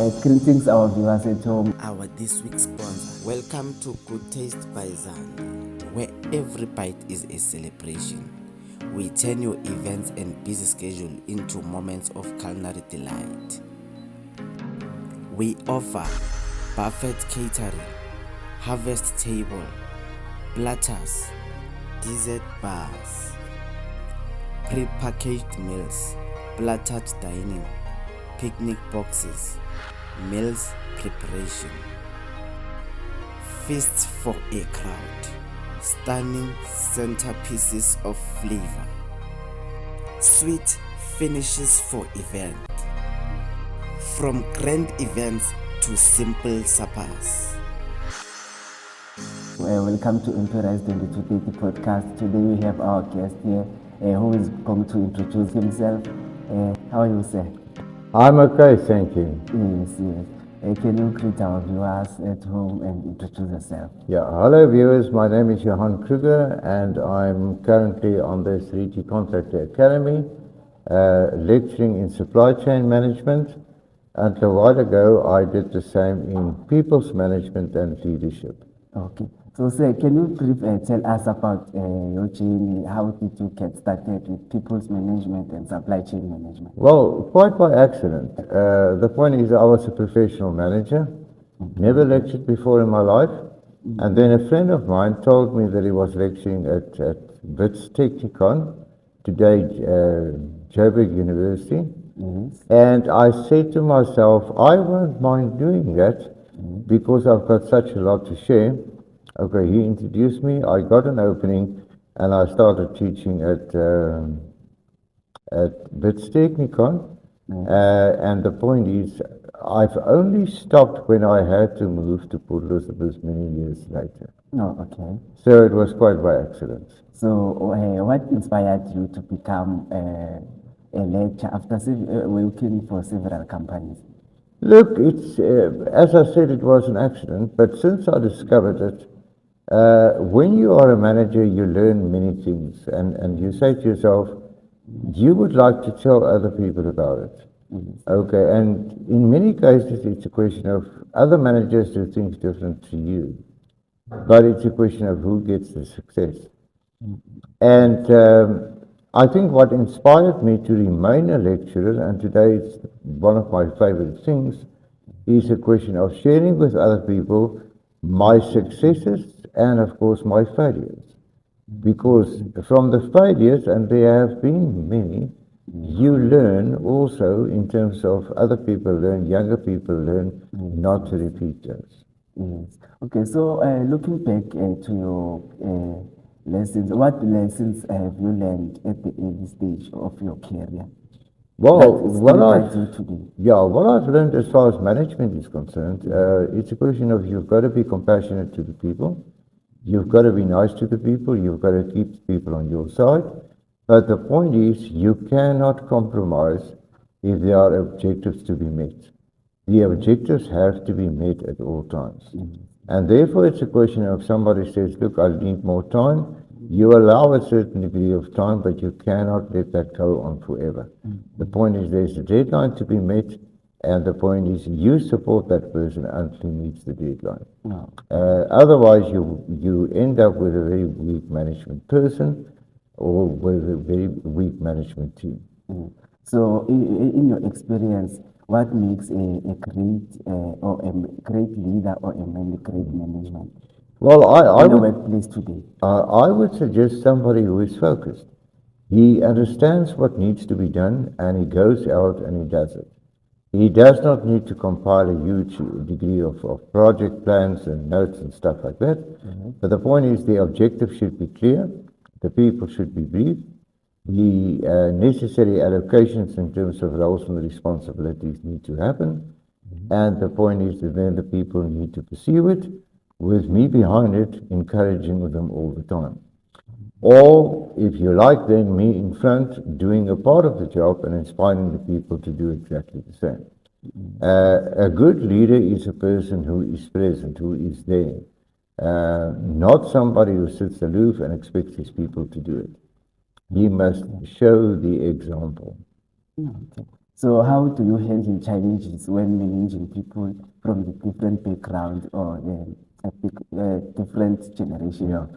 Greetings our viewers at home. Our this week's sponsor. Welcome to Good Taste by Zan, where every bite is a celebration. We turn your events and busy schedule into moments of culinary delight. We offer buffet catering, harvest table, platters, dessert bars, pre-packaged meals, plattered dining, picnic boxes, meals preparation, feasts for a crowd, stunning centerpieces of flavor, sweet finishes for event, from grand events to simple suppers. Welcome to Imperial's 2230 podcast. Today we have our guest here who is going to introduce himself. How are you, sir? I'm okay, thank you. Yes. Can you greet our viewers at home and introduce yourself? Yeah, hello viewers, my name is Johan Kruger and I'm currently on the 3G Contractor Academy, lecturing in supply chain management. Until a while ago, I did the same in people's management and leadership. Okay. So, sir, can you tell us about your journey? How did you get started with people's management and supply chain management? Well, quite by accident. The point is, I was a professional manager, never lectured before in my life, and then a friend of mine told me that he was lecturing at Wits Technikon, today Joburg University. Yes. And I said to myself, I won't mind doing that because I've got such a lot to share. Okay, he introduced me, I got an opening, and I started teaching at Wits Technikon. And the point is, I've only stopped when I had to move to Port Elizabeth many years later. Oh, okay. So it was quite by accident. So, what inspired you to become a lecturer after working for several companies? Look, it's as I said, it was an accident, but since I discovered it, when you are a manager, you learn many things, and you say to yourself, you would like to tell other people about it. Okay, and in many cases, it's a question of other managers do things different to you, but it's a question of who gets the success. And I think what inspired me to remain a lecturer, and today it's one of my favorite things, is a question of sharing with other people my successes and, of course, my failures. Because from the failures, and there have been many, you learn also in terms of other people learn, younger people learn, not to repeat those. Yes. Okay, so looking back to your lessons, what lessons have you learned at the early stage of your career? Well, what I've learned as far as management is concerned, it's a question of you've got to be compassionate to the people, you've got to be nice to the people, you've got to keep the people on your side. But the point is, you cannot compromise if there are objectives to be met. The objectives have to be met at all times. And therefore, it's a question of somebody says, look, I need more time. You allow a certain degree of time, but you cannot let that go on forever. The point is, there's a deadline to be met, and the point is, you support that person until he meets the deadline. Otherwise, you end up with a very weak management person or with a very weak management team. So, in your experience, what makes a great leader or a great management? Well, I in the workplace today. I would suggest somebody who is focused. He understands what needs to be done, and he goes out and he does it. He does not need to compile a huge degree of project plans and notes and stuff like that. But the point is, the objective should be clear. The people should be briefed. The necessary allocations in terms of roles and responsibilities need to happen. And the point is that then the people need to pursue it with me behind it, encouraging them all the time. Or, if you like, then me in front, doing a part of the job and inspiring the people to do exactly the same. A good leader is a person who is present, who is there. Not somebody who sits aloof and expects his people to do it. He must show the example. Okay. So how do you handle challenges when managing people from the different background or different generation? Yeah.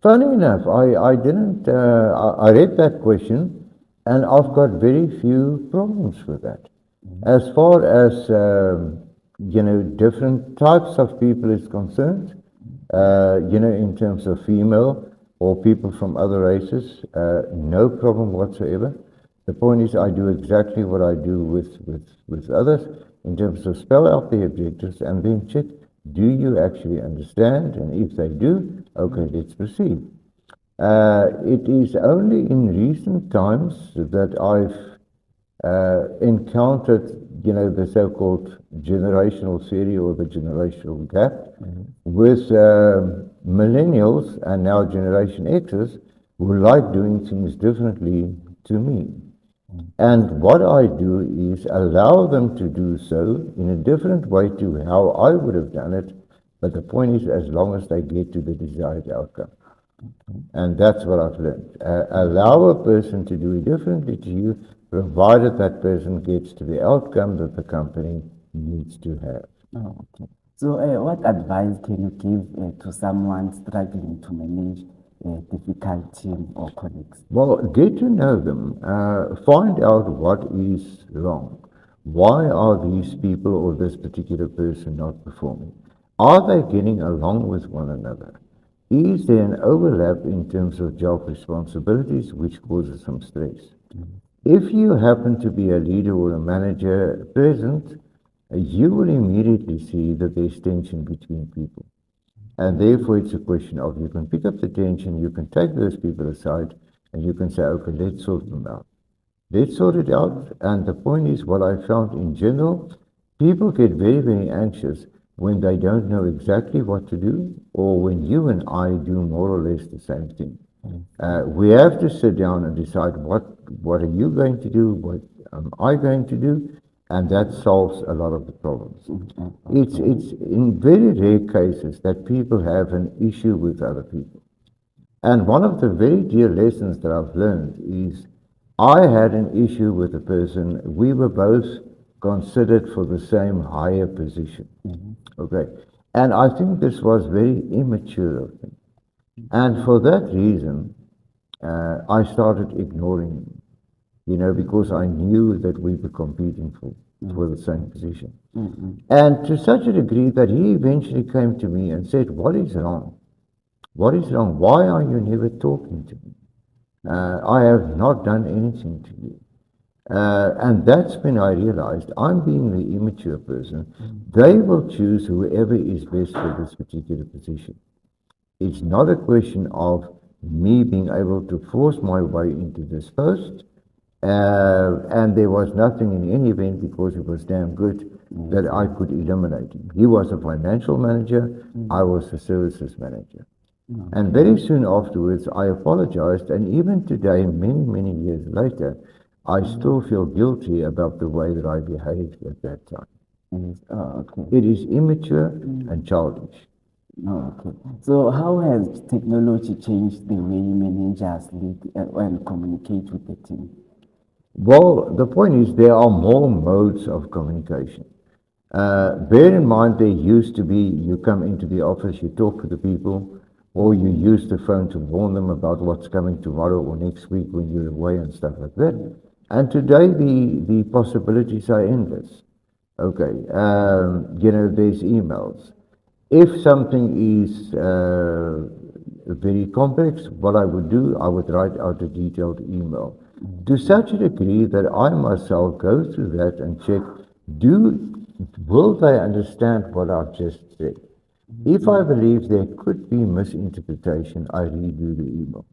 Funny enough, I didn't, I read that question and I've got very few problems with that. As far as, different types of people is concerned, in terms of female or people from other races, no problem whatsoever. The point is, I do exactly what I do with others in terms of spell out the objectives and then check, do you actually understand? And if they do, okay, let's proceed. It is only in recent times that I've encountered, the so-called generational theory or the generational gap with millennials and now Generation X's who like doing things differently to me. And what I do is allow them to do so in a different way to how I would have done it. But the point is, as long as they get to the desired outcome. And that's what I've learned. Allow a person to do it differently to you, provided that person gets to the outcome that the company needs to have. Oh, okay. So, what advice can you give to someone struggling to manage a difficult team or colleagues? Well, get to know them. Find out what is wrong. Why are these people or this particular person not performing? Are they getting along with one another? Is there an overlap in terms of job responsibilities which causes some stress? If you happen to be a leader or a manager present, you will immediately see that there's tension between people. And therefore, it's a question of you can pick up the tension, you can take those people aside, and you can say, okay, let's sort them out. Let's sort it out. And the point is, what I found in general, people get very, very anxious when they don't know exactly what to do, or when you and I do more or less the same thing. We have to sit down and decide what are you going to do, what am I going to do, and that solves a lot of the problems. It's in very rare cases that people have an issue with other people. And one of the very dear lessons that I've learned is I had an issue with a person. We were both considered for the same higher position. Okay. And I think this was very immature of me. And for that reason, I started ignoring him, because I knew that we were competing for the same position. And to such a degree that he eventually came to me and said, what is wrong? What is wrong? Why are you never talking to me? I have not done anything to you. And that's when I realized I'm being the immature person. They will choose whoever is best for this particular position. It's not a question of me being able to force my way into this post. And there was nothing in any event, because it was damn good, that I could eliminate him. He was a financial manager, I was a services manager. And very soon afterwards, I apologized, and even today, many, many years later, I still feel guilty about the way that I behaved at that time. Okay. It is immature and childish. Okay. So, how has technology changed the way managers lead and communicate with the team? Well, the point is there are more modes of communication. Bear in mind, there used to be, you come into the office, you talk to the people, or you use the phone to warn them about what's coming tomorrow or next week when you're away and stuff like that. And today the possibilities are endless. Okay, there's emails. If something is very complex, what I would do, I would write out a detailed email to such a degree that I myself go through that and check, will they understand what I've just said? If I believe there could be misinterpretation, I redo the email.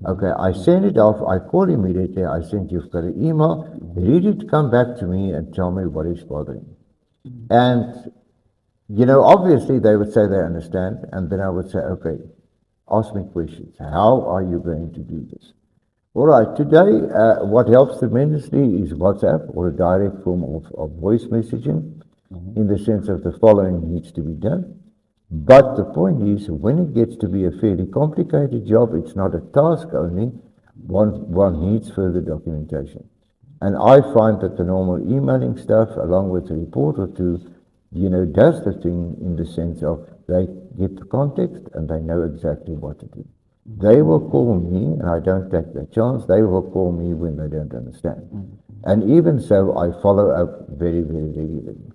Okay, I send it off, I call immediately, I send you've got an email, read it, come back to me and tell me what is bothering you. And, obviously they would say they understand, and then I would say, okay, ask me questions. How are you going to do this? All right, today, what helps tremendously is WhatsApp, or a direct form of voice messaging, in the sense of the following needs to be done. But the point is, when it gets to be a fairly complicated job, it's not a task only, one needs further documentation. And I find that the normal emailing stuff, along with a report or two, does the thing in the sense of they get the context and they know exactly what to do. They will call me, and I don't take that chance. They will call me when they don't understand. And even so, I follow up very, very regularly.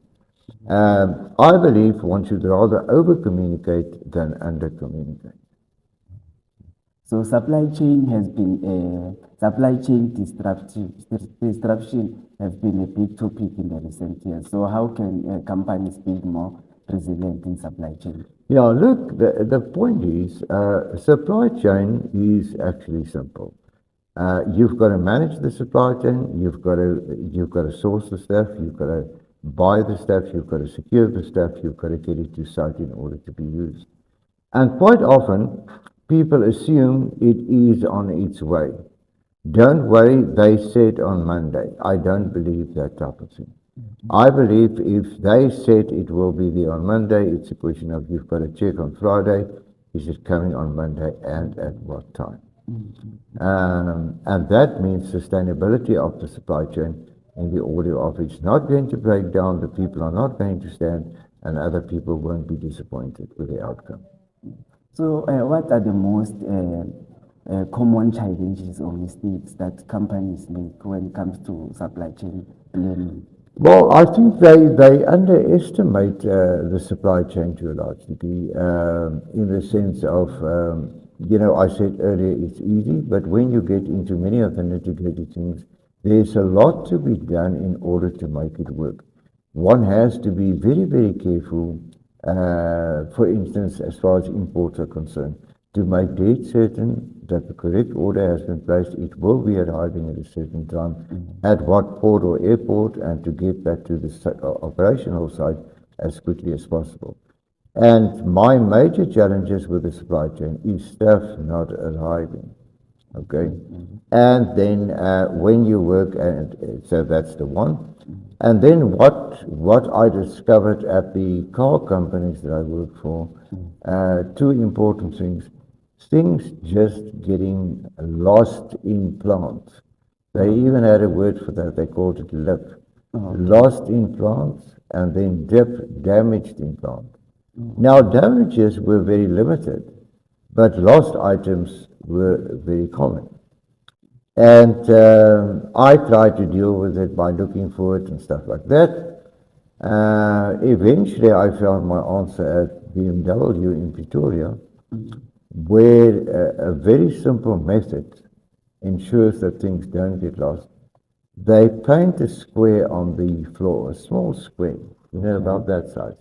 I believe one should rather over-communicate than under-communicate. So supply chain disruption has been a big topic in the recent years. So how can companies be more resilient in supply chain? Yeah, look, the point is, supply chain is actually simple. You've got to manage the supply chain. You've got to source the stuff. You've got to buy the stuff. You've got to secure the stuff. You've got to get it to site in order to be used. And quite often, people assume it is on its way. Don't worry, they said on Monday. I don't believe that type of thing. I believe if they said it will be there on Monday, it's a question of you've got to check on Friday. Is it coming on Monday and at what time? And that means sustainability of the supply chain in the order of it's not going to break down, the people are not going to stand, and other people won't be disappointed with the outcome. So what are the most common challenges or mistakes that companies make when it comes to supply chain planning? Well, I think they underestimate the supply chain to a large degree, in the sense of, I said earlier it's easy, but when you get into many of the nitty-gritty things, there's a lot to be done in order to make it work. One has to be very, very careful, for instance, as far as imports are concerned, to make dead certain that the correct order has been placed, it will be arriving at a certain time, at what port or airport, and to get that to the operational site as quickly as possible. And my major challenges with the supply chain is stuff not arriving. Okay, and then when you work, and so that's the one. And then what I discovered at the car companies that I work for, two important things. Things just getting lost in plants. They even had a word for that. They called it LIP. Lost in plants, and then damaged in plants. Now, damages were very limited, but lost items were very common. And I tried to deal with it by looking for it and stuff like that. Eventually, I found my answer at BMW in Pretoria, where a very simple method ensures that things don't get lost. They paint a square on the floor, a small square, about that size.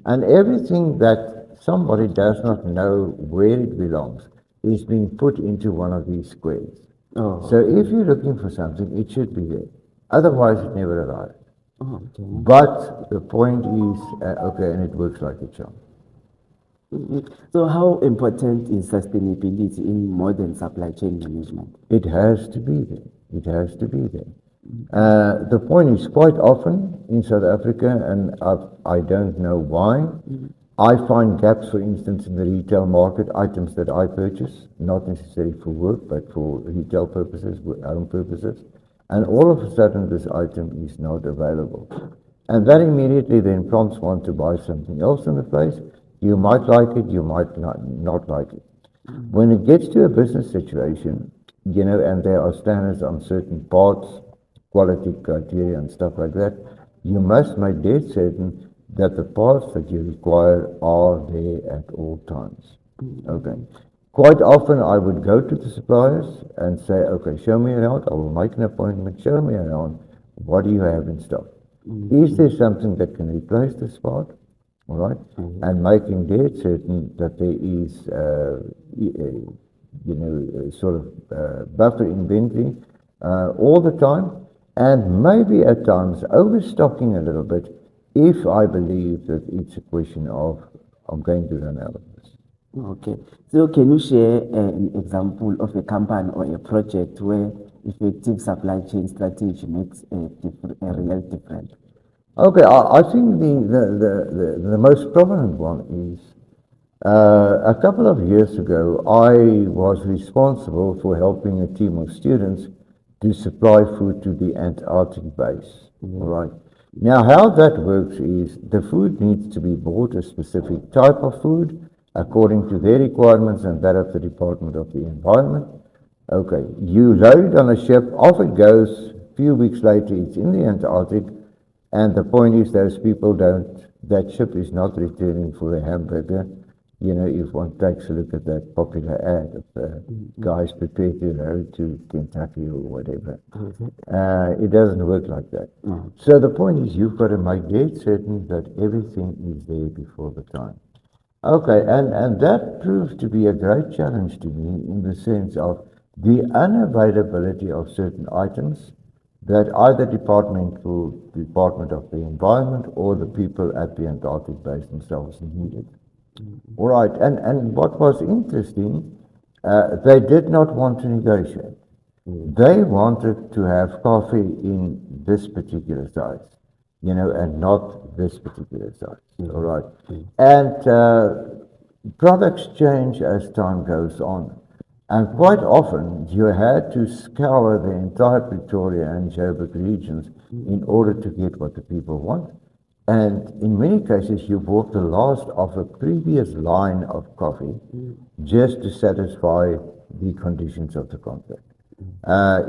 And everything that somebody does not know where it belongs is being put into one of these squares. So if you're looking for something, it should be there. Otherwise, it never arrives. But the point is, okay, and it works like a charm. So how important is sustainability in modern supply chain management? It has to be there. It has to be there. The point is, quite often in South Africa, and I don't know why, I find gaps, for instance, in the retail market, items that I purchase, not necessarily for work, but for retail purposes, own purposes, and all of a sudden this item is not available. And that immediately then prompts one to buy something else in the place. You might like it, you might not like it. When it gets to a business situation, and there are standards on certain parts, quality criteria and stuff like that, you must make dead certain that the parts that you require are there at all times. Okay. Quite often I would go to the suppliers and say, okay, show me around, I will make an appointment, show me around, what do you have in stock? Is there something that can replace this part? All right, and making dead certain that there is, sort of buffer inventory all the time, and maybe at times overstocking a little bit if I believe that it's a question of I'm going to run out of this. Okay, so can you share an example of a company or a project where effective supply chain strategy makes a real difference? Okay, I think the most prominent one is a couple of years ago, I was responsible for helping a team of students to supply food to the Antarctic base. All right. Now, how that works is the food needs to be bought, a specific type of food, according to their requirements and that of the Department of the Environment. Okay, you load it on a ship, off it goes. A few weeks later, it's in the Antarctic, and the point is, those people don't, that ship is not returning for a hamburger. You know, if one takes a look at that popular ad of guys prepared to row to Kentucky or whatever, it doesn't work like that. So the point is, you've got to make dead certain that everything is there before the time. Okay, and that proved to be a great challenge to me in the sense of the unavailability of certain items that either Department of the Environment or the people at the Antarctic base themselves needed. All right, and what was interesting, they did not want to negotiate. They wanted to have coffee in this particular size, you know, and not this particular size. All right, and products change as time goes on. And quite often, you had to scour the entire Pretoria and Joburg regions in order to get what the people want. And in many cases, you bought the last of a previous line of coffee just to satisfy the conditions of the contract.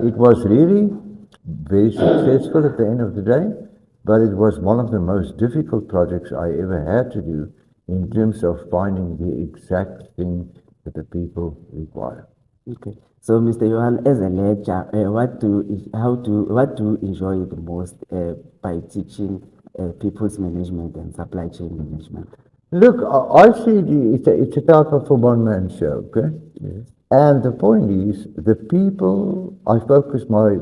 It was really very successful at the end of the day, but it was one of the most difficult projects I ever had to do in terms of finding the exact thing that the people require. Okay. So, Mr. Johan, as a lecturer, what do you enjoy the most by teaching people's management and supply chain management? Look, I see it's a type of a one-man show, okay? Yes. And the point is, the people, I focus my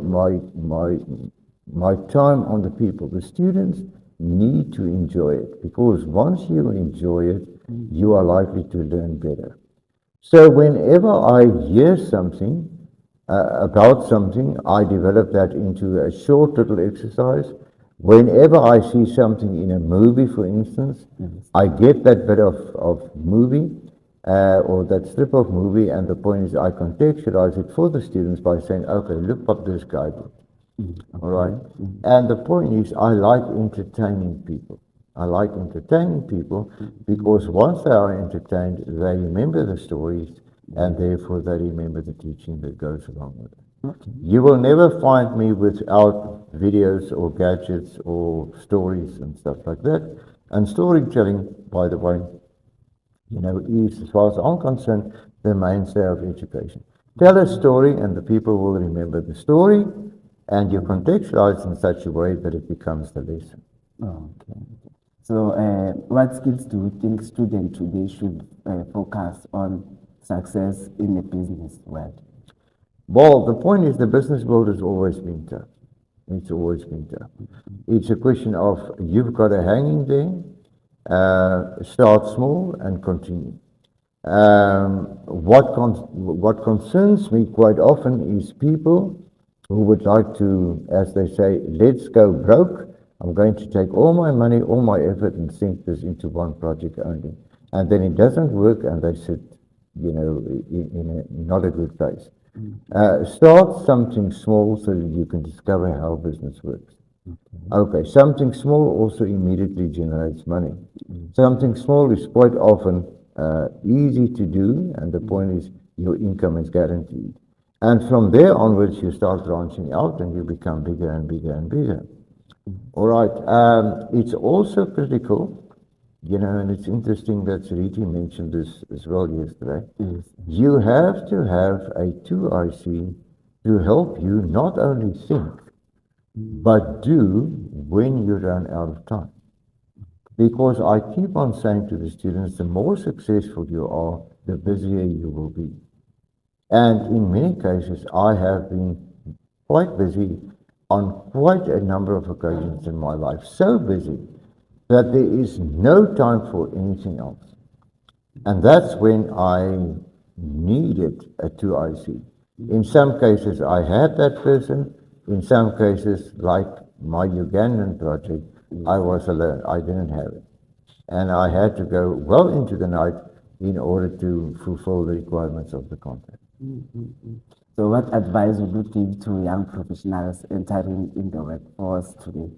time on the people. The students need to enjoy it, because once you enjoy it, you are likely to learn better. So whenever I hear something about something, I develop that into a short little exercise. Whenever I see something in a movie, for instance, I get that bit of movie or that strip of movie, and the point is I contextualize it for the students by saying, okay, look what this guy did. All right? And the point is, I like entertaining people. I like entertaining people because once they are entertained, they remember the stories, and therefore they remember the teaching that goes along with it. Okay. You will never find me without videos or gadgets or stories and stuff like that. And storytelling, by the way, you know, is, as far as I'm concerned, the mainstay of education. Tell a story and the people will remember the story, and you contextualize in such a way that it becomes the lesson. Okay. So, what skills do you think students today should focus on success in the business world? Well, the point is the business world has always been tough. It's always been tough. It's a question of you've got to hang in there, start small and continue. What concerns me quite often is people who would like to, as they say, let's go broke. I'm going to take all my money, all my effort, and sink this into one project only. And then it doesn't work, and they sit, you know, in a not a good place. Start something small so that you can discover how business works. Okay, something small also immediately generates money. Something small is quite often easy to do, and the point is your income is guaranteed. And from there onwards, you start branching out, and you become bigger and bigger and bigger. All right. It's also critical, you know, and it's interesting that Sariti mentioned this as well yesterday. Yes. You have to have a 2IC to help you not only think, but do when you run out of time. Because I keep on saying to the students, the more successful you are, the busier you will be. And in many cases, I have been quite busy on quite a number of occasions in my life, so busy that there is no time for anything else. And that's when I needed a 2IC. In some cases, I had that person. In some cases, like my Ugandan project, I was alone. I didn't have it. And I had to go well into the night in order to fulfill the requirements of the contract. So what advice would you give to young professionals entering in the workforce today?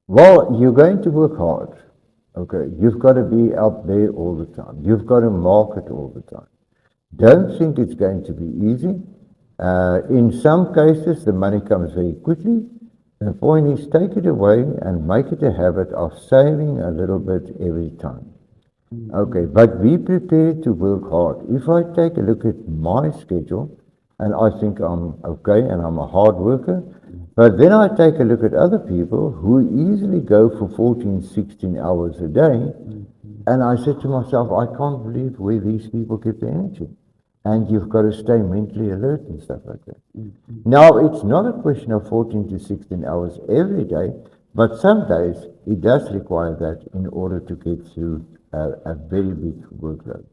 Well, you're going to work hard. Okay, you've got to be out there all the time. You've got to market all the time. Don't think it's going to be easy. In some cases, the money comes very quickly. The point is, take it away and make it a habit of saving a little bit every time. Okay, but be prepared to work hard. If I take a look at my schedule, and I think I'm okay and I'm a hard worker, but then I take a look at other people who easily go for 14, 16 hours a day, and I said to myself, I can't believe where these people get the energy. And you've got to stay mentally alert and stuff like that. Now, it's not a question of 14 to 16 hours every day, but some days it does require that in order to get through a very big workload.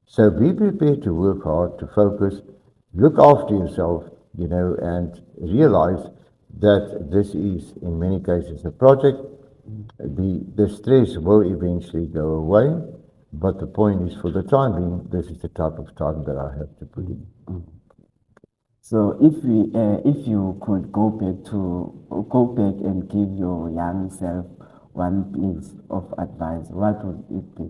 So be prepared to work hard, to focus, look after yourself, and realize that this is, in many cases, a project. The stress will eventually go away, but the point is, for the time being, this is the type of time that I have to put in. So if you could go back and give your young self one piece of advice, what would it be?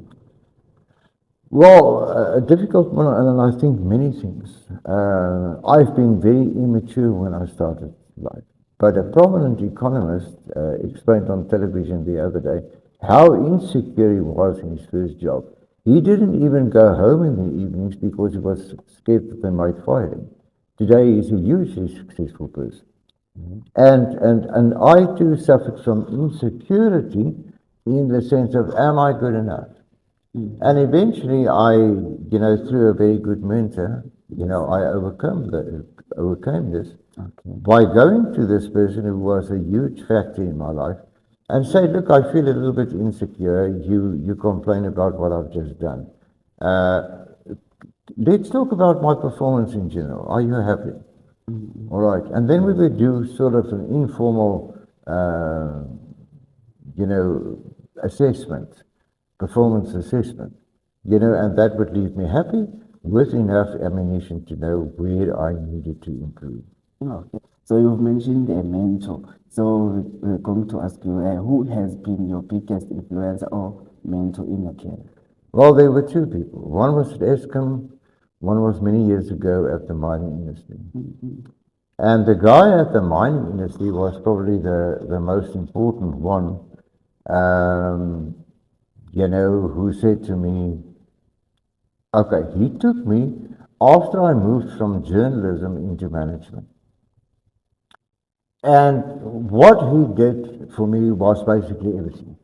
Well, a difficult one, and I think many things. I've been very immature when I started life, but a prominent economist explained on television the other day how insecure he was in his first job. He didn't even go home in the evenings because he was scared that they might fire him. Today, he's a hugely successful person. And I too suffered from insecurity in the sense of, am I good enough? And eventually I, through a very good mentor, I overcame this by going to this person who was a huge factor in my life and say, look, I feel a little bit insecure. You complain about what I've just done. Let's talk about my performance in general. Are you happy? All right. And then we would do sort of an informal, assessment, performance assessment, and that would leave me happy with enough ammunition to know where I needed to improve. Okay. So you've mentioned a mentor. So we're going to ask you, who has been your biggest influence or mentor in your career? Well, there were two people. One was at Eskom, one was many years ago at the mining industry. And the guy at the mining industry was probably the most important one, who said to me, okay, he took me after I moved from journalism into management. And what he did for me was basically everything.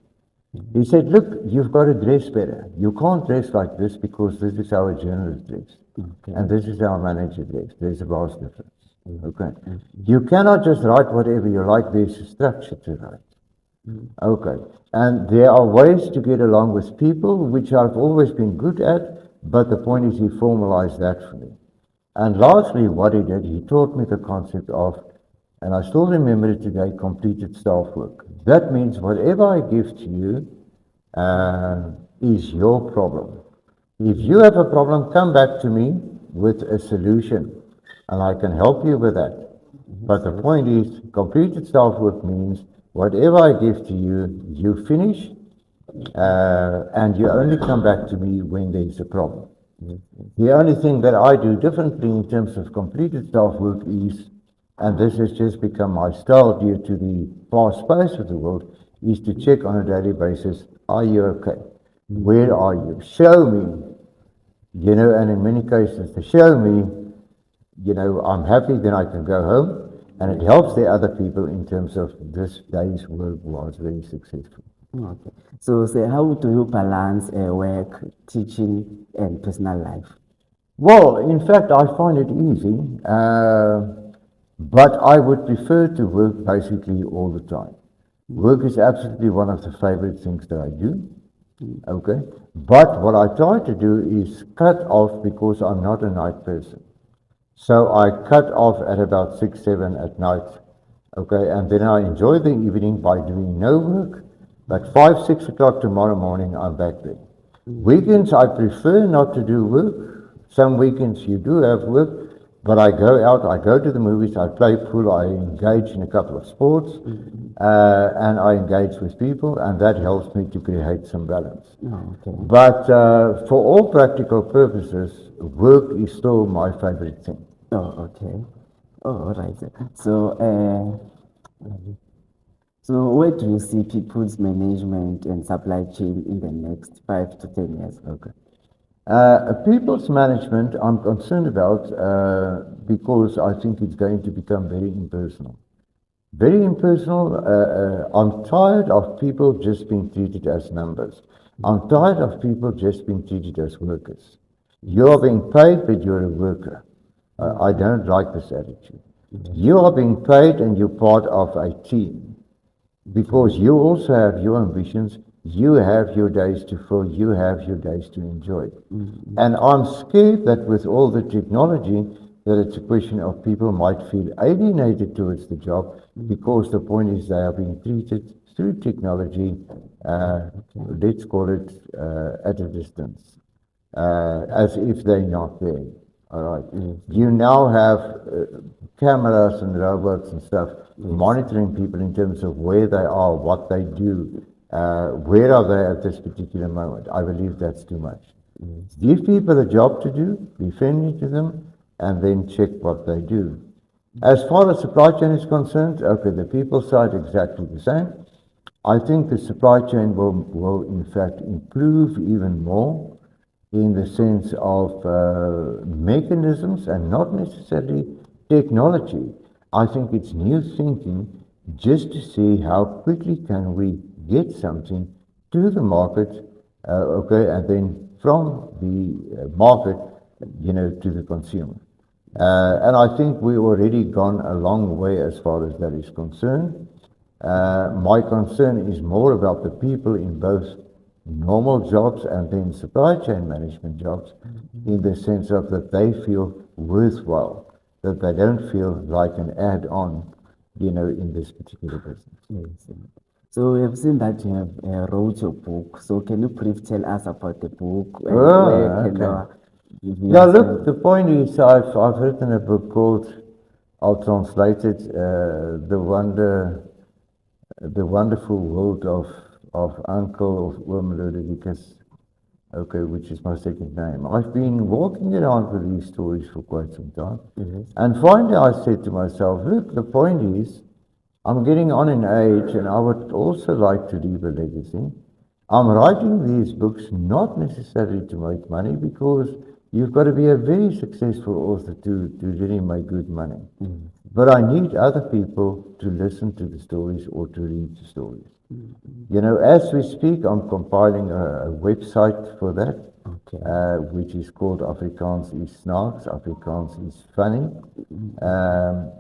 He said, look, you've got to dress better. You can't dress like this because this is how a journalist dress. And this is how a manager dress. There's a vast difference. Okay. You cannot just write whatever you like. There's a structure to write. Okay. And there are ways to get along with people, which I've always been good at, but the point is he formalized that for me. And lastly, what he did, he taught me the concept of, and I still remember it today, completed staff work. That means whatever I give to you is your problem. If you have a problem, come back to me with a solution, and I can help you with that. But the point is, completed staff work means whatever I give to you, you finish, and you only come back to me when there's a problem. The only thing that I do differently in terms of completed staff work is, and this has just become my style due to the fast pace of the world, is to check on a daily basis, are you okay? Where are you? Show me. And in many cases, to show me, I'm happy, then I can go home. And it helps the other people in terms of this day's work was very successful. Okay. So how do you balance work, teaching, and personal life? Well, in fact, I find it easy, but I would prefer to work basically all the time. Work is absolutely one of the favorite things that I do. Okay. But what I try to do is cut off, because I'm not a night person. So I cut off at about 6, 7 at night. Okay. And then I enjoy the evening by doing no work. But 5, 6 o'clock tomorrow morning, I'm back there. Weekends, I prefer not to do work. Some weekends you do have work, but I go out, I go to the movies, I play pool, I engage in a couple of sports, and I engage with people, and that helps me to create some balance. Oh, okay. But for all practical purposes, work is still my favorite thing. Oh, okay. Oh, all right. So where do you see people's management and supply chain in the next 5 to 10 years? Okay. People's management, I'm concerned about because I think it's going to become very impersonal. Very impersonal. I'm tired of people just being treated as numbers. I'm tired of people just being treated as workers. You're being paid, but you're a worker. I don't like this attitude. You are being paid and you're part of a team because you also have your ambitions, you have your days to fill, you have your days to enjoy. And I'm scared that with all the technology, that it's a question of people might feel alienated towards the job because the point is they are being treated through technology, let's call it at a distance, as if they're not there. All right. You now have cameras and robots and stuff monitoring people in terms of where they are, what they do, where are they at this particular moment. I believe that's too much. Give people a job to do, be friendly to them, and then check what they do. As far as supply chain is concerned, okay, the people side exactly the same. I think the supply chain will in fact improve even more in the sense of mechanisms and not necessarily technology. I think it's new thinking just to see how quickly can we get something to the market, okay, and then from the market, to the consumer. And I think we've already gone a long way as far as that is concerned. My concern is more about the people in both normal jobs and then supply chain management jobs in the sense of that they feel worthwhile, that they don't feel like an add-on, in this particular business. Yes. So we have seen that you have wrote your book. So can you brief tell us about the book and where can Okay. our Yeah, viewers look, the point is I've written a book called, I'll translate it, The Wonderful World of Uncle of Oom because, okay, which is my second name. I've been walking around with these stories for quite some time. And finally I said to myself, look, the point is, I'm getting on in age and I would also like to leave a legacy. I'm writing these books not necessarily to make money because you've got to be a very successful author to really make good money. But I need other people to listen to the stories or to read the stories. As we speak, I'm compiling a website for that, which is called Afrikaans is Snaaks, Afrikaans is Funny,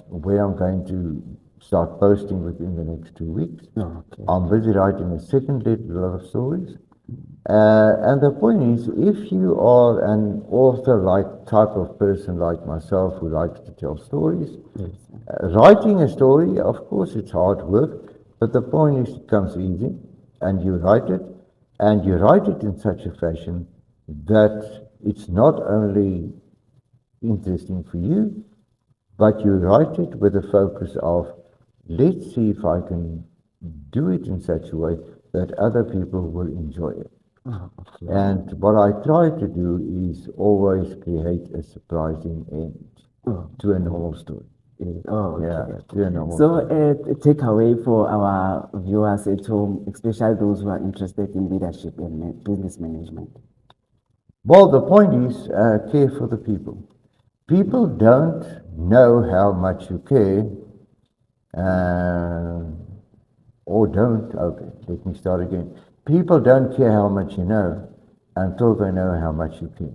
where I'm going to start posting within the next 2 weeks. I'm busy writing a second lot of stories. And the point is, if you are an author-like type of person like myself who likes to tell stories, writing a story, of course, it's hard work, but the point is it comes easy, and you write it in such a fashion that it's not only interesting for you, but you write it with a focus of, let's see if I can do it in such a way that other people will enjoy it. And what I try to do is always create a surprising end to a normal story. To a normal So story. a takeaway for our viewers at home, especially those who are interested in leadership and business management. Well, the point is, care for the people. People don't know how much you care, or don't, okay, let me start again. People don't care how much you know until they know how much you care.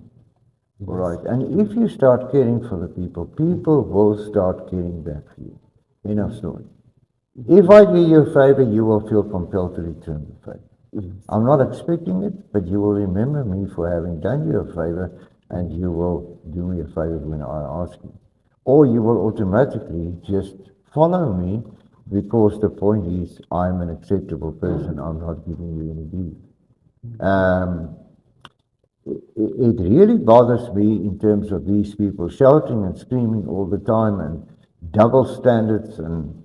All right, and if you start caring for the people, people will start caring back for you. Enough story. If I do you a favor, you will feel compelled to return the favor. I'm not expecting it, but you will remember me for having done you a favor, and you will do me a favor when I ask you. Or you will automatically just follow me because the point is I'm an acceptable person. I'm not giving you any deal. it really bothers me in terms of these people shouting and screaming all the time and double standards and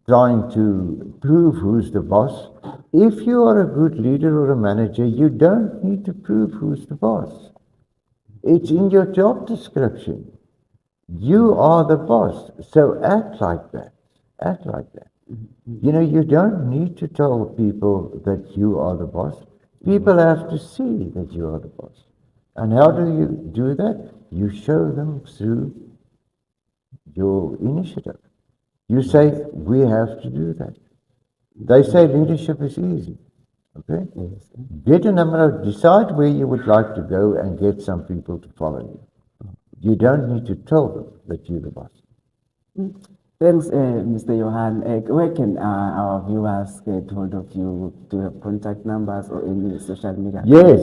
trying to prove who's the boss. If you are a good leader or a manager, you don't need to prove who's the boss. It's in your job description. You are the boss, so act like that. Act like that. You know, you don't need to tell people that you are the boss. People have to see that you are the boss. And how do you do that? You show them through your initiative. You say, we have to do that. They say leadership is easy. Okay? Yes. Get a number, decide where you would like to go and get some people to follow you. You don't need to tell them that you're the boss. Thanks, Mr. Johan. Where can our viewers get hold of you? Do you have contact numbers or any social media? Yes,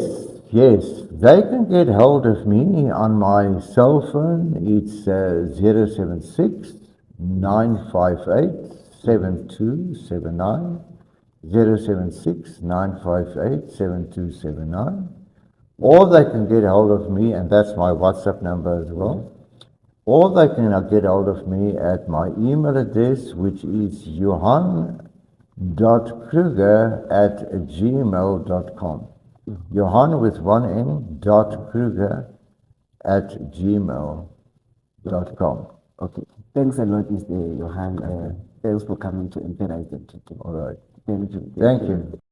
yes. They can get hold of me on my cell phone. It's 076 958 7279. 076 958 7279. Or they can get hold of me, and that's my WhatsApp number as well. Or they can get hold of me at my email address, which is johan.kruger@gmail.com. Johan with one N, .kruger@gmail.com. Okay. Thanks a lot, Mr. Johan. Thanks for coming to Empirize the Today. All right. Thank you. Thank you.